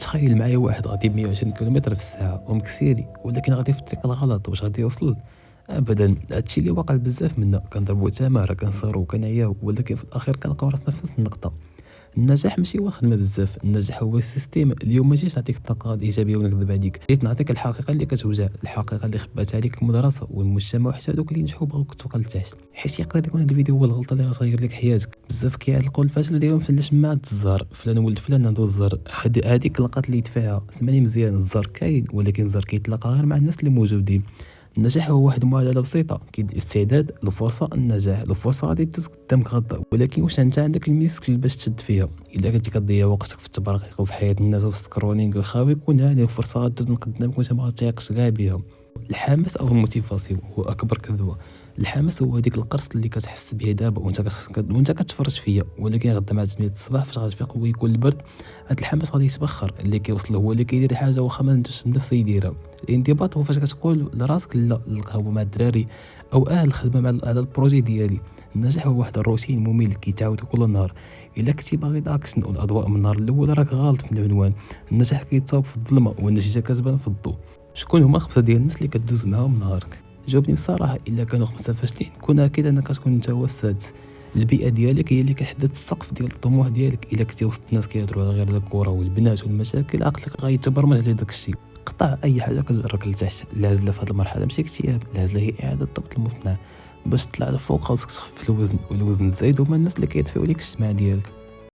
تخيل معايا واحد غادي ب120 كيلومتر في الساعة ومكسيري، ولكن غادي في الطريق الغلط. واش غادي يوصل؟ ابدا. هادشي اللي واقع بزاف منا، كنضربو تماره كنصغرو كنعياو، ولكن في الاخير كنلقاو راسنا في نفس النقطه. النجاح ماشي هو الخدمه بزاف، النجاح هو السيستيم. اليوم ما جيتش نعطيك الطاقه الايجابيه ونكذب عليك، جيت نعطيك الحقيقه اللي كتوجع، الحقيقه اللي خبات عليك المدرسه والمجتمع وحتى هذوك اللي نجحوا بغاوك توصل لتحت. حيت يقدر يكون هذا الفيديو هو الغلطه اللي غتغير لك حياتك. بزاف كيعلقوا الفشل ديالهم في الشماعة الزهر، فلان ولد فلان عنده الزهر، هذيك لقات اللي يدفعها. سمعني مزيان، الزهر كاين، ولكن الزهر كيتلاقى غير مع الناس اللي موجودين. النجاح هو واحد المعادله بسيطه، كاين الاستعداد، الفرصه، النجاح. الفرصه غادي تدوز قدامك غدا، ولكن واش انت عندك الميسكل باش تشد فيها؟ الا كنتي كتضيع وقتك في التبرقيق وفي حياه الناس وفي السكرولينغ الخاوي، كون هاني الفرصه غتدوز من قدامك وانت ما غتيقش كاع بها. الحماس او الموتيفاسيون هو اكبر كذبه. الحماس هو هذيك القرص اللي كتحس به دابا وانت كتفرج فيا، ولكن غدا مع 8 الصباح فاش غتفيق ويكون البرد، هاد الحماس غادي يتبخر. اللي كيوصل هو اللي كيدير حاجه واخا ما عندوش النفس يديرها. الانضباط هو فاش كتقول لراسك لا القهوه مع الدراري، او الخدمه على البروجي ديالي. النجاح هو واحد الروتين ممل كيتعاود كل نهار. الا كنتي باغي داكشن والاضواء من النهار الاول راك غالط في العنوان. النجاح كيتصاوب في الظلمه والنتيجه كتبان في الضوء. شكون هما 5 ديال الناس اللي كدوز معاهم نهارك؟ جاوبني بصراحه. الا كانوا 5 فاشلين كون اكيد انك كتكون انت هو السادس. البيئه ديالك هي اللي كتحدد السقف ديال الطموح ديالك. الا كنتي وسط الناس كيهضروا على غير الكره والبنات والمشاكل، عقلك غيتبرمج على داك الشيء. قطع اي حاجه كتجرك لتحت. العزله في هذه المرحله ماشي اكتئاب، العزله هي اعاده ضبط المصنع. باش تطلع لفوق خاصك تخفف الوزن، والوزن الزايد هما الناس اللي كيطفيو ليك الشمعة ديالك.